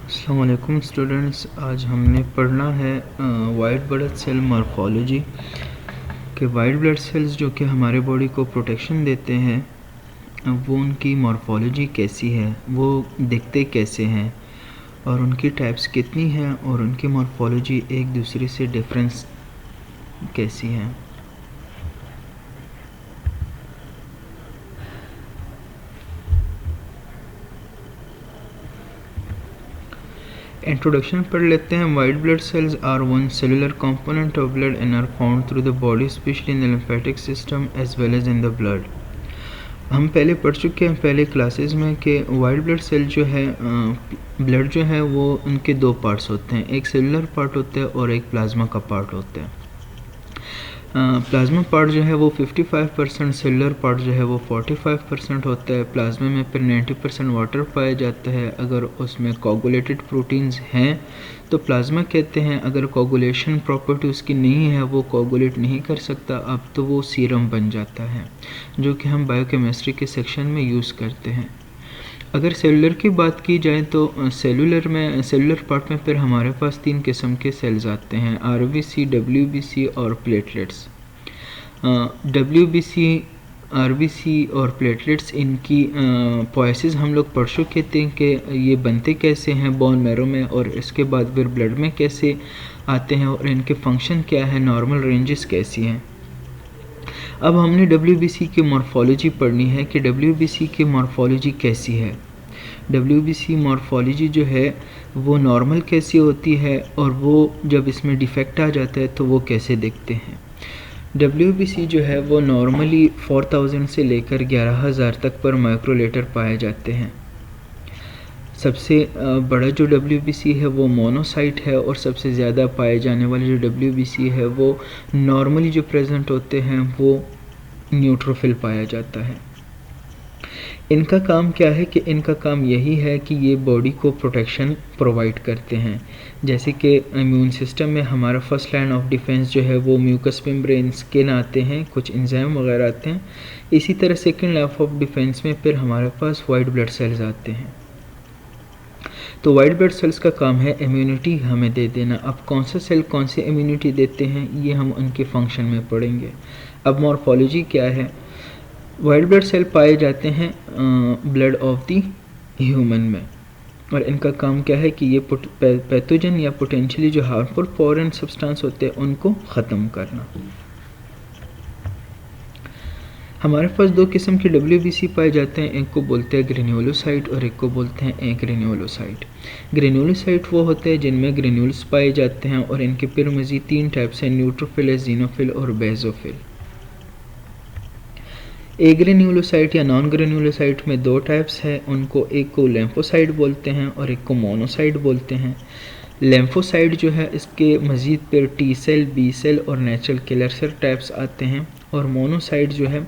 अस्सलाम वालेकुम स्टूडेंट्स, आज हमने पढ़ना है वाइट ब्लड सेल मॉर्फोलॉजी के वाइट ब्लड सेल्स जो कि हमारे बॉडी को प्रोटेक्शन देते हैं, वो उनकी मॉर्फोलॉजी कैसी है, वो दिखते कैसे हैं और उनकी टाइप्स कितनी हैं और उनकी मॉर्फोलॉजी एक दूसरे से डिफरेंस कैसी है। इंट्रोडक्शन पढ़ लेते हैं। White blood cells are one cellular component of blood and are found through the body specially in the lymphatic system as well as in the blood. हम पहले पढ़ चुके हैं पहले क्लासेस में कि वाइट ब्लड सेल जो है ब्लड जो है वो उनके दो पार्ट्स होते हैं, एक सेलुलर पार्ट होता है और एक प्लाज्मा का पार्ट होता है। प्लाज्मा पार्ट जो है वो 55%, सेलुलर पार्ट जो है वो 45% होता है। प्लाज्मा में फिर 90% वाटर पाया जाता है। अगर उसमें कोगुलेटेड प्रोटीन्स हैं तो प्लाज्मा कहते हैं। अगर कोगुलेशन प्रॉपर्टी उसकी नहीं है, वो कोगुलेट नहीं कर सकता, अब तो वो सीरम बन जाता है, जो कि हम बायोकेमिस्ट्री के सेक्शन में यूज़ करते हैं। अगर सेलुलर की बात की जाए तो सेलुलर पार्ट में फिर हमारे पास 3 किस्म के सेल्स आते हैं, आरबीसी, डब्ल्यूबीसी और प्लेटलेट्स। डब्ल्यूबीसी, आरबीसी और प्लेटलेट्स, इनकी पॉइसिस हम लोग पढ़ चुके थे कि ये बनते कैसे हैं बोन मैरो में और इसके बाद फिर ब्लड में कैसे आते हैं और इनके फंक्शन क्या है, नॉर्मल रेंजेस कैसी हैं। अब हमने डब्ल्यूबीसी की मॉर्फोलॉजी पढ़नी है कि डब्ल्यूबीसी की मॉर्फोलॉजी कैसी है। डब्ल्यूबीसी मॉर्फोलॉजी जो है वो नॉर्मल कैसी होती है और वो जब इसमें डिफेक्ट आ जाता है तो वो कैसे दिखते हैं। डब्ल्यूबीसी जो है वो नॉर्मली 4000 से लेकर 11000 तक पर माइक्रोलेटर पाए जाते हैं। सबसे बड़ा जो डब्ल्यूबीसी है वो मोनोसाइट है और सबसे ज़्यादा पाए जाने वाले जो डब्ल्यूबीसी है वो नॉर्मली जो प्रेजेंट होते हैं वो न्यूट्रोफिल पाया जाता है। इनका काम क्या है कि इनका काम यही है कि ये बॉडी को प्रोटेक्शन प्रोवाइड करते हैं। जैसे कि इम्यून सिस्टम में हमारा फर्स्ट लाइन ऑफ डिफेंस जो है वो म्यूकस मेम्ब्रेन, स्किन आते हैं, कुछ एंजाइम वगैरह आते हैं। इसी तरह सेकेंड लाइन ऑफ डिफेंस में फिर हमारे पास वाइट ब्लड सेल्स आते हैं। तो वाइट ब्लड सेल्स का काम है इम्यूनिटी हमें दे देना। अब कौन सा सेल कौन सी इम्यूनिटी देते हैं ये हम उनके फंक्शन में पढ़ेंगे। अब मॉर्फोलॉजी क्या है। वाइट ब्लड सेल पाए जाते हैं ब्लड ऑफ द ह्यूमन में और इनका काम क्या है कि ये पैथोजन या पोटेंशियली जो हार्मफुल फॉरेन सब्सटेंस होते हैं उनको ख़त्म करना। हमारे पास 2 किस्म के डब्ल्यूबीसी पाए जाते हैं, एक को बोलते हैं ग्रेन्युलोसाइट और एक को बोलते हैं एक्रेन्युलोसाइट। ग्रेन्युलोसाइट वो होते हैं जिनमें ग्रेन्यूल्स पाए जाते हैं और इनके फिर मज़ीद 3 टाइप्स हैं, न्यूट्रोफिल, जीनोफिल और बेजोफिल। एग्रेन्युलोसाइट या नॉन ग्रेन्युलोसाइट में 2 टाइप्स हैं, उनको एक को लेम्फोसाइट बोलते हैं और एक को मोनोसाइट बोलते हैं। लेम्फोसाइट जो है इसके मज़ीद पर टी सेल, बी सेल और नेचुरल किलर सेल टाइप्स आते हैं और मोनोसाइट जो है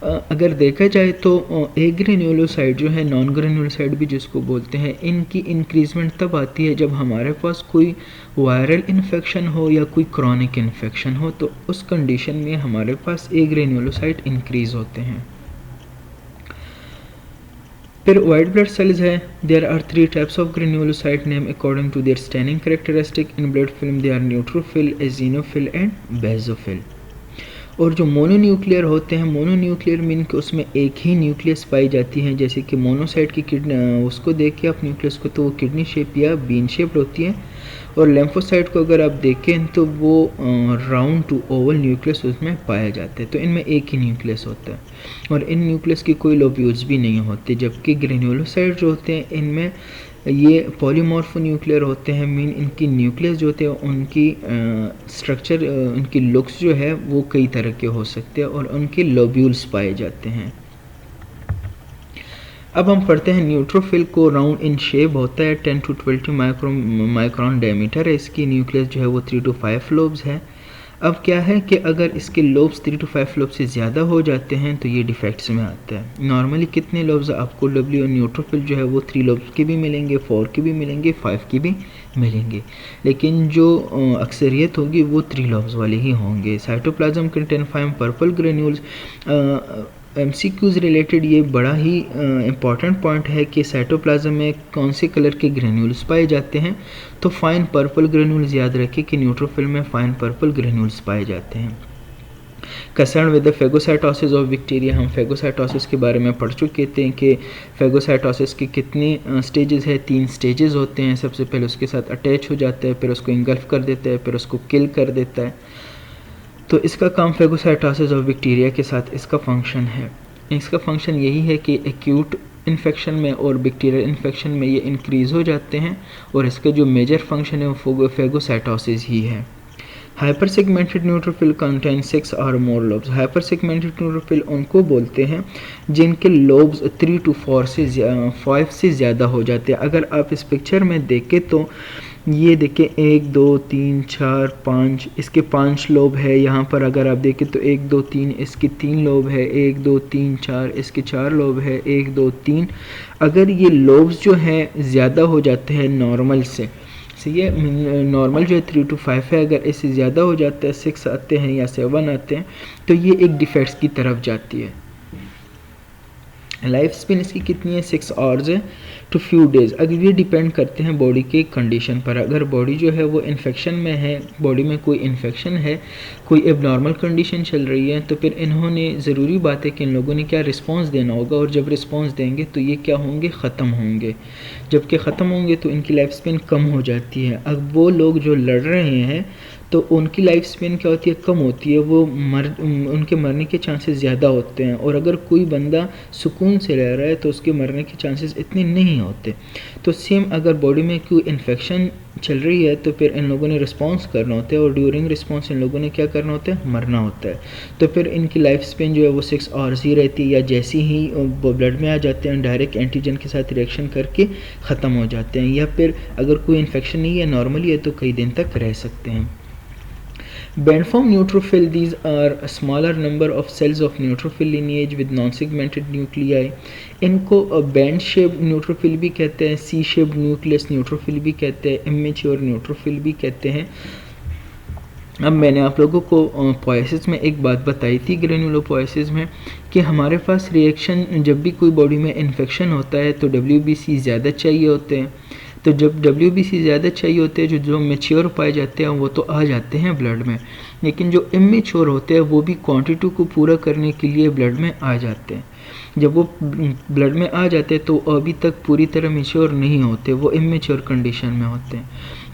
अगर देखा जाए तो एग्रेन्युलोसाइट जो है, नॉन ग्रेन्युलोसाइट भी जिसको बोलते हैं, इनकी इंक्रीजमेंट तब आती है जब हमारे पास कोई वायरल इन्फेक्शन हो या कोई क्रॉनिक इन्फेक्शन हो, तो उस कंडीशन में हमारे पास एग्रेन्युलोसाइट इंक्रीज होते हैं। फिर वाइट ब्लड सेल्स है। There are 3 types of granulocyte name according to their standing characteristic in blood film. They are neutrophil, eosinophil and basophil. और जो मोनोन्यूक्लियर होते हैं, मोनोन्यूक्लियर मीन कि उसमें एक ही न्यूक्लियस पाई जाती है। जैसे कि मोनोसाइट की किडनी, उसको देख के आप न्यूक्लियस को, तो वो किडनी शेप या बीन शेप्ड होती है। और लेम्फोसाइट को अगर आप देखें तो वो राउंड टू ओवल न्यूक्लियस उसमें पाया जाता है। तो इनमें एक ही न्यूक्लियस होता है और इन न्यूक्लियस की कोई लोब्यूल्स भी नहीं होते। जबकि ग्रेन्युलोसाइट जो होते हैं इनमें ये पॉलीमॉर्फो न्यूक्लियर होते हैं, मीन इनकी न्यूक्लियस जो होते हैं उनकी स्ट्रक्चर, उनकी लुक्स जो है वो कई तरह के हो सकते हैं और उनके लोब्यूल्स पाए जाते हैं। अब हम पढ़ते हैं न्यूट्रोफिल को। राउंड इन शेप होता है, 10 to 20 माइक्रोन डायमीटर है इसकी। न्यूक्लियस जो है वो 3 to 5 लोब्स है। अब क्या है कि अगर इसके लोब्स 3 to 5 लोब से ज़्यादा हो जाते हैं तो ये डिफेक्ट्स में आता है। नॉर्मली कितने लोब्स आपको डब्ल्यू न्यूट्रोफिल जो है वो 3 लोब्स के भी मिलेंगे, 4 के भी मिलेंगे, 5 के भी मिलेंगे, लेकिन जो अक्सरियत होगी वो 3 लोब्स वाले ही होंगे। Cytoplasm contain 5 purple granules. MCQs related ये बड़ा ही इम्पॉर्टेंट पॉइंट है कि साइटोप्लाज्म में कौन से कलर के ग्रेन्यूल्स पाए जाते हैं। तो फाइन पर्पल ग्रेन्यूल्स याद रखें कि न्यूट्रोफिल में फाइन पर्पल ग्रेन्यूल्स पाए जाते हैं। Concern with the phagocytosis of bacteria, हम फेगोसाइटोसिस के बारे में पढ़ चुके थे कि फेगोसाइटोसिस की कितनी स्टेजेस है, 3 स्टेजेस होते हैं। सबसे पहले उसके साथ अटैच हो जाता है, फिर उसको इंगल्फ कर देता है, फिर उसको किल कर देता है। तो इसका काम फेगोसाइटोसिस ऑफ बैक्टीरिया के साथ इसका फंक्शन है। इसका फंक्शन यही है कि एक्यूट इन्फेक्शन में और बैक्टीरियल इन्फेक्शन में ये इंक्रीज़ हो जाते हैं, और इसका जो मेजर फंक्शन है वो फेगोसाइटोसिस ही है। हाइपर सेगमेंटेड न्यूट्रोफिल कंटेन 6 और मोर लोब्स। हाइपर सेगमेंटेड न्यूट्रोफिल उनको बोलते हैं जिनके लोब्स 3 to 5 से ज़्यादा हो जाते हैं। अगर आप इस पिक्चर में देखें तो ये देखें 1 2 3 4 5, इसके 5 लोब है। यहाँ पर अगर आप देखें तो 1 2 3 इसके 3 लोब है, 1 2 3 4 इसके 4 लोब है, 1 2 3। अगर ये लोब्स जो हैं ज़्यादा हो जाते हैं नॉर्मल से ये नॉर्मल जो है 3 to 5 है, अगर इससे ज़्यादा हो जाता है 6 आते हैं या 7 आते हैं तो ये एक डिफेक्ट्स की तरफ जाती है। लाइफ स्पेन इसकी कितनी है, 6 आवर्स है टू फ्यू डेज़। अगर ये डिपेंड करते हैं बॉडी के कंडीशन पर। अगर बॉडी जो है वो इन्फेक्शन में है, बॉडी में कोई इन्फेक्शन है, कोई एबनॉर्मल कंडीशन चल रही है, तो फिर इन्होंने ज़रूरी बात है कि इन लोगों ने क्या रिस्पॉन्स देना होगा, और जब रिस्पॉन्स देंगे तो ये क्या होंगे, ख़त्म होंगे। जबकि ख़त्म होंगे तो इनकी लाइफ स्पेन कम हो जाती है। अब वो लोग जो लड़ रहे हैं तो उनकी लाइफ स्पेन क्या होती है, कम होती है, वो उनके मरने के चांसेस ज़्यादा होते हैं। और अगर कोई बंदा सुकून से रह रहा है तो उसके मरने के चांसेस इतने नहीं होते। तो सेम अगर बॉडी में कोई इन्फेक्शन चल रही है तो फिर इन लोगों ने रिस्पॉन्स करना होता है, और ड्यूरिंग रिस्पॉन्स इन लोगों ने क्या करना होता है, मरना होता है। तो फिर इनकी लाइफ स्पेन जो है वो 6 आवर्स ही रहती है, या जैसे ही वो ब्लड में आ जाते हैं डायरेक्ट एंटीजन के साथ रिएक्शन करके ख़त्म हो जाते हैं। या फिर अगर कोई इन्फेक्शन नहीं है, नॉर्मली है, तो कई दिन तक रह सकते हैं। Band form neutrophil, these are a smaller number of cells of neutrophil lineage with non-segmented nuclei. इनको बैंड शेप न्यूट्रोफिल भी कहते हैं, सी शेप न्यूक्लियस न्यूट्रोफिल भी कहते हैं, इमेच्योर न्यूट्रोफिल भी कहते हैं। अब मैंने आप लोगों को पोएसिस में एक बात बताई थी, ग्रेनुलोपोएसिस में, कि हमारे पास रिएक्शन जब भी कोई बॉडी में इन्फेक्शन होता है तो WBC ज़्यादा चाहिए होते हैं। तो जब WBC ज़्यादा चाहिए होते हैं, जो मेच्योर पाए जाते हैं वो तो आ जाते हैं ब्लड में, लेकिन जो इमेच्योर होते हैं वो भी क्वांटिटी को पूरा करने के लिए ब्लड में आ जाते हैं। जब वो ब्लड में आ जाते हैं तो अभी तक पूरी तरह मेच्योर नहीं होते, वो इमेच्योर कंडीशन में होते हैं।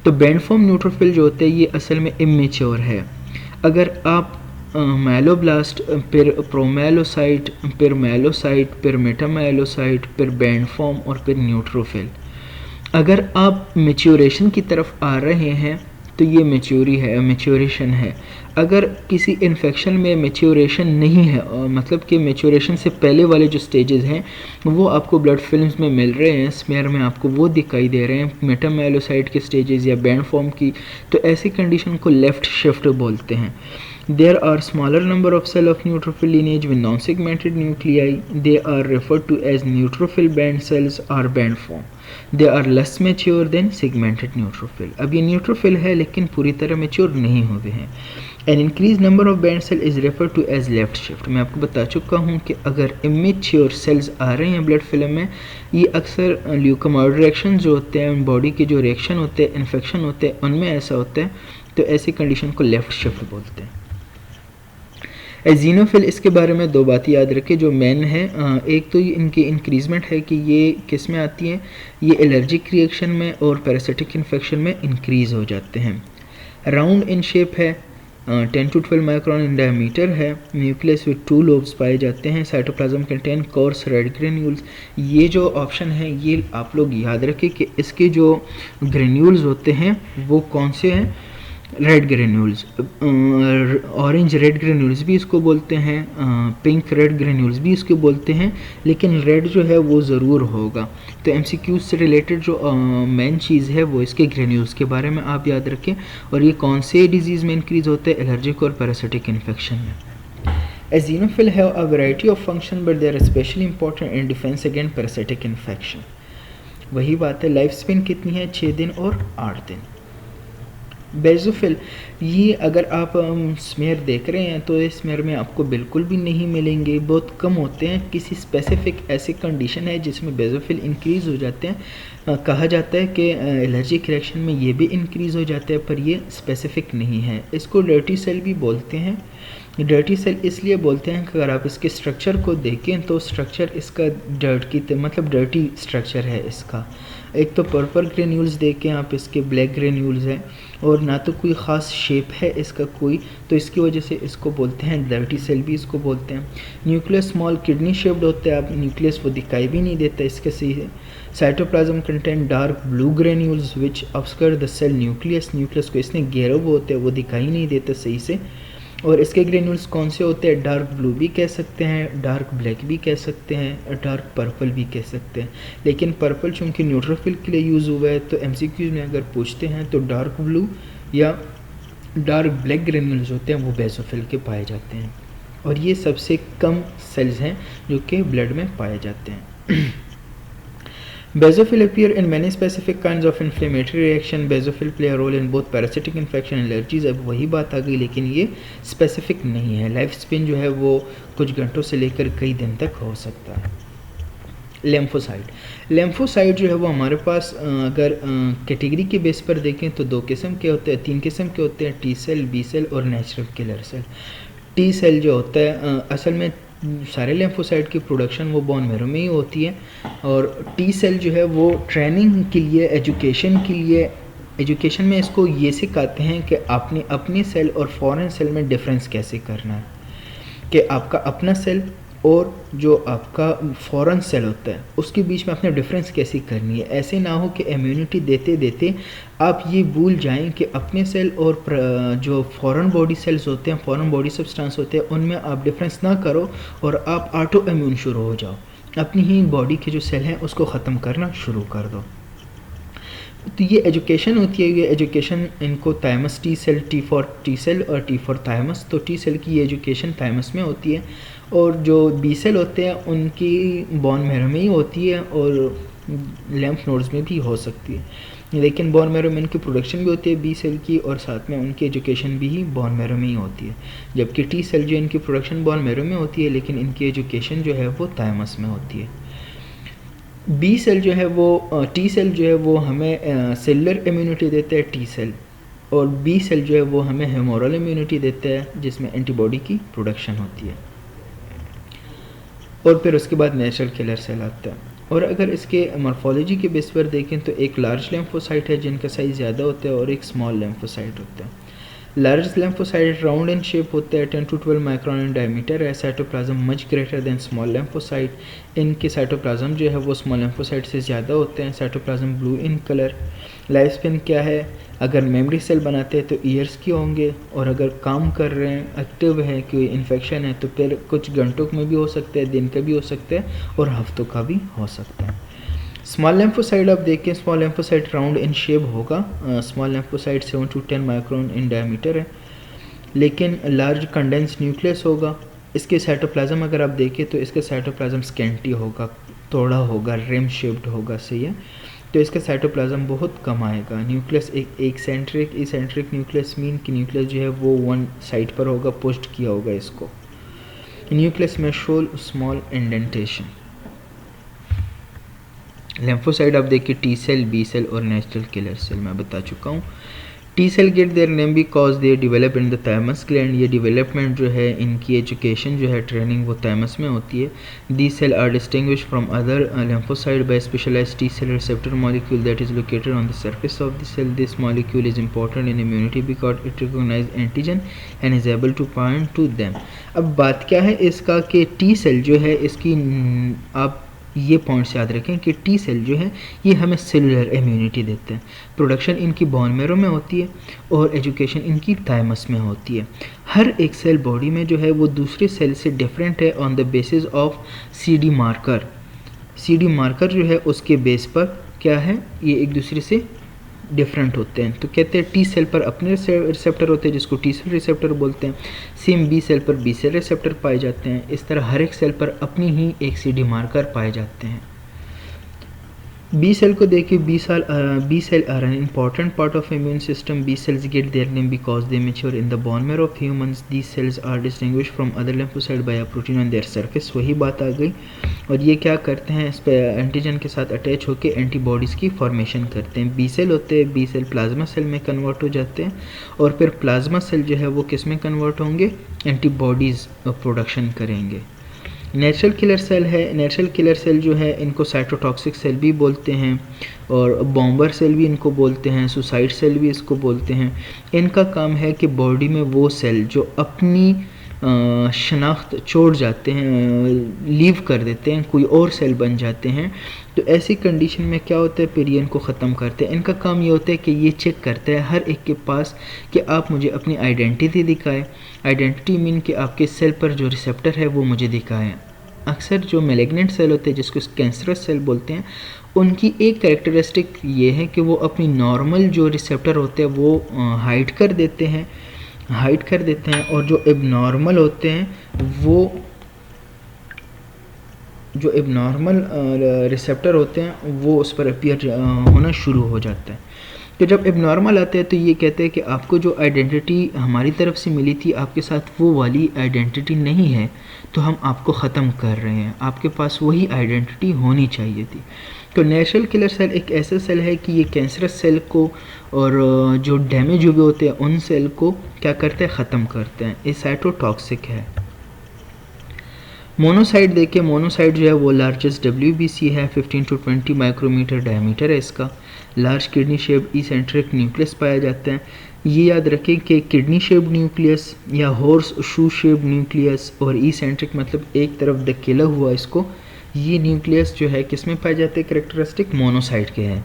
तो बैंड फॉर्म न्यूट्रोफिल जो होते हैं ये असल में इमेच्योर है। अगर आप माइलोब्लास्ट, फिर प्रोमैलोसाइट, फिर मैलोसाइट, फिर मेटामाइलोसाइट, फिर बैंड फॉर्म और फिर न्यूट्रोफिल, अगर आप मेच्योरेशन की तरफ आ रहे हैं तो ये मेच्योरेशन है। अगर किसी इन्फेक्शन में मेच्योरेशन नहीं है, मतलब कि मेच्योरेशन से पहले वाले जो स्टेजेस हैं वो आपको ब्लड फिल्म्स में मिल रहे हैं, स्मेयर में आपको वो दिखाई दे रहे हैं, मेटामाइलोसाइट के स्टेजेस या बैंड फॉर्म की, तो ऐसी कंडीशन को लेफ्ट शिफ्ट बोलते हैं। There are smaller number of cell of neutrophil lineage with non-segmented nuclei. They are referred to as neutrophil band cells or band form. They are less mature than segmented neutrophil. अब ये neutrophil है लेकिन पूरी तरह mature नहीं हुए हैं। An increased number of band cell is referred to as left shift. मैं आपको बता चुका हूँ कि अगर immature cells आ रहे हैं ब्लड फिल्म में, ये अक्सर ल्यूकोमाइड रिएक्शन जो होते हैं, बॉडी के जो रिएक्शन होते हैं, इन्फेक्शन होते हैं, उनमें ऐसा होता है, तो ऐसी कंडीशन को लेफ्ट शिफ्ट बोलते हैं। एजीनोफिल, इसके बारे में 2 बातें याद रखें जो मेन है। एक तो इनकी इंक्रीजमेंट है कि ये किस में आती हैं, ये एलर्जिक रिएक्शन में और पैरासिटिक इन्फेक्शन में इंक्रीज़ हो जाते हैं। राउंड इन शेप है, 10 to 12 माइक्रोन इन डायमीटर है, न्यूक्लियस विद 2 लोब्स पाए जाते हैं, cytoplasm contain course red granules. ये जो ऑप्शन है ये आप लोग याद रखें कि इसके जो ग्रेन्यूल्स होते हैं वो कौन से हैं, red granules, orange red granules भी इसको बोलते हैं, पिंक रेड ग्रेन्यूल्स भी इसको बोलते हैं, लेकिन रेड जो है वो ज़रूर होगा। तो MCQ से रिलेटेड जो मेन चीज़ है वो इसके ग्रेन्यूल्स के बारे में आप याद रखें, और ये कौन से डिजीज़ में इंक्रीज़ होते हैं, एलर्जिक और पैरासिटिक इन्फेक्शन में। Eosinophil have a variety of function but they are especially important in defence against parasitic infection. वही बात है, लाइफ स्पेन कितनी है, 6 दिन और 8 दिन। बेज़ोफिल, ये अगर आप स्मेयर देख रहे हैं तो इस स्मेयर में आपको बिल्कुल भी नहीं मिलेंगे, बहुत कम होते हैं। किसी स्पेसिफिक ऐसी कंडीशन है जिसमें बेज़ोफिल इंक्रीज़ हो जाते हैं। कहा जाता है कि एलर्जिक रिएक्शन में ये भी इंक्रीज़ हो जाता है, पर ये स्पेसिफिक नहीं है। इसको डर्टी सेल भी बोलते हैं। डर्टी सेल इसलिए बोलते हैं कि अगर आप इसके स्ट्रक्चर को देखें तो स्ट्रक्चर इसका डर्ट की मतलब डर्टी स्ट्रक्चर है इसका। एक तो पर्पल ग्रेन्यूल्स देखें आप, इसके ब्लैक ग्रेन्यूल्स हैं और ना तो कोई ख़ास शेप है इसका कोई, तो इसकी वजह से इसको बोलते हैं डर्टी सेल भी इसको बोलते हैं। न्यूक्लियस स्मॉल किडनी शेप्ड होता है, आप न्यूक्लियस वो दिखाई भी नहीं देता इसके सही है। Cytoplasm content dark blue granules which obscure the cell nucleus, nucleus को इसने घेरा हुआ होता है, वो दिखाई नहीं देता सही से। और इसके ग्रेन्यूल्स कौन से होते हैं? डार्क ब्लू भी कह सकते हैं, डार्क ब्लैक भी कह सकते हैं, डार्क पर्पल भी कह सकते हैं। लेकिन पर्पल चूँकि न्यूट्रोफिल के लिए यूज़ हुआ है तो एमसीक्यूज़ में अगर पूछते हैं तो डार्क ब्लू या डार्क ब्लैक ग्रेन्यूल्स होते हैं वो बेज़ोफिल के पाए जाते हैं। और ये सबसे कम सेल्स हैं जो कि ब्लड में पाए जाते हैं। Basophil appear in many specific kinds of inflammatory reaction. Basophil play a role in both parasitic infection and allergies. अब वही बात आ गई, लेकिन ये स्पेसिफिक नहीं है। लाइफ स्पेन जो है वो कुछ घंटों से लेकर कई दिन तक हो सकता है। लेम्फोसाइट जो है वो हमारे पास अगर कैटेगरी के बेस पर देखें तो दो किस्म के होते हैं, तीन किस्म के होते हैं, टी सेल, बी सेल और natural killer cell. T cell जो होता है असल में सारे लेम्फोसाइट की प्रोडक्शन वो बोन मैरो में ही होती है। और टी सेल जो है वो ट्रेनिंग के लिए, एजुकेशन के लिए, एजुकेशन में इसको ये सिखाते हैं कि आपने अपने सेल और फॉरेन सेल में डिफरेंस कैसे करना है, कि आपका अपना सेल और जो आपका फॉरेन सेल होता है उसके बीच में आपने डिफरेंस कैसे करनी है। ऐसे ना हो कि इम्यूनिटी देते देते आप ये भूल जाएं कि अपने सेल और जो फॉरेन बॉडी सेल्स होते हैं, फॉरेन बॉडी सब्सटेंस होते हैं, उनमें आप डिफरेंस ना करो और आप ऑटो इम्यून शुरू हो जाओ, अपनी ही बॉडी के जो सेल हैं उसको ख़त्म करना शुरू कर दो। तो ये एजुकेशन होती है, ये एजुकेशन इनको thymus T cell, T for T cell और टी फॉर थायमस, तो टी सेल की ये एजुकेशन थायमस में होती है। और जो बी सेल होते हैं उनकी बोन मैरो में ही होती है और लेम्फ नोड्स में भी हो सकती है, लेकिन बोन मैरो में इनकी प्रोडक्शन भी होती है बी सेल की और साथ में उनकी एजुकेशन भी बोन मैरो में ही होती है। जबकि टी सेल जो इनकी प्रोडक्शन बोन मैरो में होती है लेकिन इनकी एजुकेशन जो है वो थायमस में होती है। बी सेल जो है वो टी सेल जो है वो हमें सेलुलर इम्यूनिटी देता है टी सेल, और बी सेल जो है वो हमें हेमोरल इम्यूनिटी देता है जिसमें एंटीबॉडी की प्रोडक्शन होती है। और फिर उसके बाद नेचुरल किलर सेल आता है। और अगर इसके मॉर्फोलॉजी के बेस पर देखें तो एक लार्ज लेम्फोसाइट है जिनका साइज़ ज़्यादा होता है और एक स्मॉल लेम्फोसाइट होता है। Large lymphocyte round in shape होता है, 10 to 12 माइक्रोन इन डायमीटर है। Cytoplasm much greater than small lymphocyte, इनके साइटोप्लाज्म जो है वो स्मॉल लेम्फोसाइट से ज़्यादा होते हैं। Cytoplasm blue in colour. Life span क्या है? अगर मेमोरी सेल बनाते हैं तो ईयर्स के होंगे, और अगर काम कर रहे हैं, एक्टिव है, कोई इन्फेक्शन है तो फिर कुछ घंटों में भी हो सकता है, दिन का भी हो सकता है और हफ्तों का भी हो सकता है। स्मॉल लेम्फोसाइट आप देखें, small lymphocyte round in shape होगा। Small lymphocyte 7 to 10 micron in diameter है, लेकिन लार्ज कंडेंस न्यूक्लियस होगा। इसके साइटोप्लाज्म अगर आप देखें तो इसका साइटोप्लाज्म स्केंटी होगा, थोड़ा होगा, रिम शेप्ड होगा, सही है। तो इसका साइटोप्लाज्म बहुत कम आएगा। न्यूक्लियस एक सेंट्रिक इसेंट्रिक न्यूक्लियस मीन की न्यूक्लियस जो है वो वन साइड पर होगा, पोस्ट किया होगा इसको। न्यूक्लियस में शोल स्मॉल इंडेंटेशन। लेम्फोसाइट आप देखिए टी सेल, बी सेल और नेचुरल किलर सेल मैं बता चुका हूँ। T cell get their name because they develop in the thymus gland. ये डेवलपमेंट जो है, इनकी एजुकेशन जो है, ट्रेनिंग वो थायमस में होती है। The cell are distinguish from other lymphocyte by specialised T cell receptor molecule that is located on the surface of the cell. This molecule is important in immunity because it recognise antigen and is able to point to them. अब बात क्या है इसका कि T cell जो है इसकी आप ये पॉइंट्स याद रखें कि टी सेल जो है ये हमें सेलुलर इम्यूनिटी देते हैं। प्रोडक्शन इनकी बोन मैरो में होती है और एजुकेशन इनकी थायमस में होती है। हर एक सेल बॉडी में जो है वो दूसरे सेल से डिफरेंट है on the basis of CD marker. CD marker जो है उसके बेस पर क्या है, ये एक दूसरे से डिफरेंट होते हैं। तो कहते हैं टी सेल पर अपने रिसेप्टर होते हैं जिसको टी सेल रिसेप्टर बोलते हैं। सेम बी सेल पर बी सेल रिसेप्टर पाए जाते हैं। इस तरह हर एक सेल पर अपनी ही एक CD मार्कर पाए जाते हैं। बी सेल को देखिए, B cell are an important part of immune system. B cells get their name because they mature in the bone marrow of humans. These cells are distinguished from other lymphocytes by a protein on their surface. वही बात आ गई। और ये क्या करते हैं, इस पर एंटीजन के साथ अटैच होकर एंटीबॉडीज़ की फॉर्मेशन करते हैं। बी सेल होते हैं, बी सेल प्लाज्मा सेल में कन्वर्ट हो जाते हैं और फिर प्लाज्मा सेल जो है वो किस में कन्वर्ट होंगे, एंटीबॉडीज़ प्रोडक्शन करेंगे। नेचुरल किलर सेल है, नेचुरल किलर सेल जो है इनको साइटोटॉक्सिक सेल भी बोलते हैं और बॉम्बर सेल भी इनको बोलते हैं, सुसाइड सेल भी इसको बोलते हैं। इनका काम है कि बॉडी में वो सेल जो अपनी शनाख्त छोड़ जाते हैं, लीव कर देते हैं, कोई और सेल बन जाते हैं, तो ऐसी कंडीशन में क्या होता है, फिर ये इनको ख़त्म करते हैं। इनका काम ये होता है कि ये चेक करते हैं हर एक के पास कि आप मुझे अपनी आइडेंटिटी दिखाएं। आइडेंटिटी मीन कि आपके सेल पर जो रिसेप्टर है वो मुझे दिखाएं। अक्सर जो मैलिग्नेंट सेल होते हैं जिसको कैंसरस सेल बोलते हैं, उनकी एक कैरेक्टरिस्टिक ये है कि वो अपनी नॉर्मल जो रिसेप्टर होते हैं वो हाइड कर देते हैं और जो एबनॉर्मल होते हैं वो जो एबनॉर्मल रिसेप्टर होते हैं वो उस पर अपीयर होना शुरू हो जाता है। तो जब एबनॉर्मल आते हैं तो ये कहते हैं कि आपको जो आइडेंटिटी हमारी तरफ से मिली थी आपके साथ वो वाली आइडेंटिटी नहीं है, तो हम आपको ख़त्म कर रहे हैं, आपके पास वही आइडेंटिटी होनी चाहिए थी। तो नेचुरल किलर सेल एक ऐसा सेल है कि ये कैंसरस सेल को और जो डैमेज हुए होते हैं उन सेल को क्या करते हैं, ख़त्म करते हैं। ये साइटोटॉक्सिक है। मोनोसाइट देखिए, मोनोसाइट जो है वो लार्जेस्ट WBC है, 15 to 20 माइक्रोमीटर डायमीटर है इसका। Large kidney shaped eccentric nucleus पाया जाता है। ये याद रखें कि किडनी शेप्ड न्यूक्लियस या हॉर्स शू शेप्ड न्यूक्लियस और इसेंट्रिक मतलब एक तरफ धकेला हुआ, इसको ये न्यूक्लियस जो है किस में पाए जाते हैं, कैरेक्टरिस्टिक मोनोसाइट के हैं।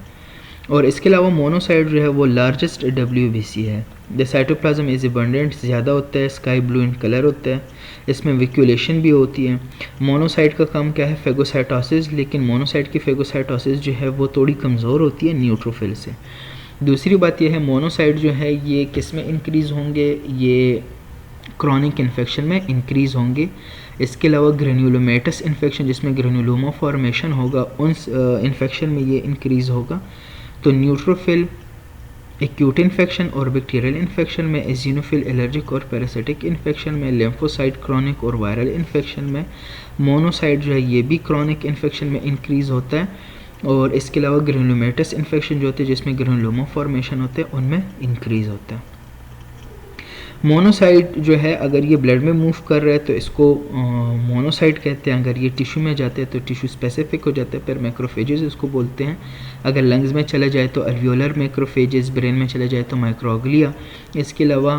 और इसके अलावा मोनोसाइट जो है वो लार्जेस्ट WBC है। द साइटोप्लाज्म इज अबंडेंट, ज़्यादा होता है, स्काई ब्लू इन कलर होता है, इसमें विक्यूलेशन भी होती है। मोनोसाइट का काम क्या है, फेगोसाइटोसिस, लेकिन मोनोसाइट की फेगोसाइटोसिस जो है वो थोड़ी कमज़ोर होती है न्यूट्रोफिल से। दूसरी बात यह है मोनोसाइट जो है ये किस में इंक्रीज़ होंगे, ये क्रॉनिक इन्फेक्शन में इंक्रीज़ होंगे। इसके अलावा ग्रेन्युलोमेटस इन्फेक्शन जिसमें ग्रेन्युलोमा फॉर्मेशन होगा उन इन्फेक्शन में ये इंक्रीज़ होगा। तो न्यूट्रोफिल एक्यूट इन्फेक्शन और बैक्टीरियल इन्फेक्शन में, एजिनोफिल एलर्जिक और पैरासिटिक इन्फेक्शन में, लिम्फोसाइट क्रॉनिक और वायरल इन्फेक्शन में, मोनोसाइट जो है ये भी क्रॉनिक इन्फेक्शन में इंक्रीज़ होता है। और इसके अलावा ग्रेन्युलोमेटस इन्फेक्शन जो होते हैं जिसमें ग्रेन्युलोमा फॉर्मेशन होते हैं उनमें इंक्रीज़ होता है। मोनोसाइट जो है अगर ये ब्लड में मूव कर रहा है तो इसको मोनोसाइट कहते हैं। अगर ये टिश्यू में जाते हैं तो टिश्यू स्पेसिफिक हो जाता है, फिर मैक्रोफेजेस इसको बोलते हैं। अगर लंग्स में चला जाए तो अल्वियोलर मैक्रोफेजेस, ब्रेन में चला जाए तो माइक्रोग्लिया। इसके अलावा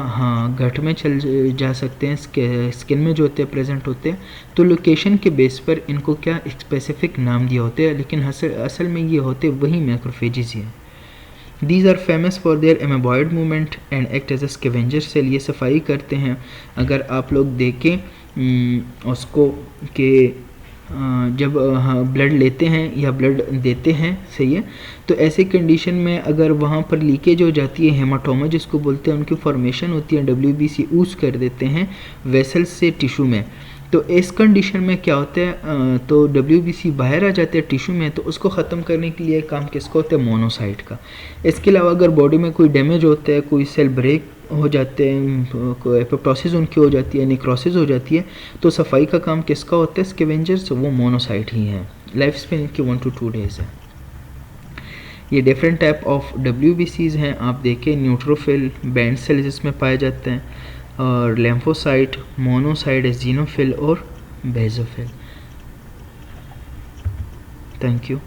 गट में चल जा सकते हैं, स्किन में जो होते हैं प्रेजेंट होते हैं। तो लोकेशन के बेस पर इनको क्या स्पेसिफिक नाम दिया होते हैं, लेकिन असल में ये होते वही मैक्रोफेजेस ही हैं। These are famous for their amoeboid movement and act as a scavenger cell। ये सफाई करते हैं। अगर आप लोग देखें उसको कि जब ब्लड लेते हैं या ब्लड देते हैं, सही है, तो ऐसी कंडीशन में अगर वहाँ पर लीकेज हो जाती है, हेमाटोमा जिसको बोलते हैं, उनकी फॉर्मेशन होती है, WBC ऊज कर देते हैं वेसल्स से टिश्यू में। तो इस कंडीशन में क्या होता है, तो WBC बाहर आ जाते हैं टिश्यू में, तो उसको ख़त्म करने के लिए काम किसका होता है, मोनोसाइट का। इसके अलावा अगर बॉडी में कोई डैमेज होता है, कोई सेल ब्रेक हो जाते हैं, कोई एपोप्टोसिस उनकी हो जाती है, नेक्रोसिस हो जाती है, तो सफाई का काम किसका होता है, स्कैवेंजर्स, वो मोनोसाइट ही हैं। लाइफ स्पेन इनकी 1 to 2 डेज़ है। ये डिफरेंट टाइप ऑफ WBCs हैं। आप देखें, न्यूट्रोफिल, बैंड सेल जिसमें पाए जाते हैं, और लिम्फोसाइट, मोनोसाइट, एजिनोफिल और बेसोफिल। Thank you.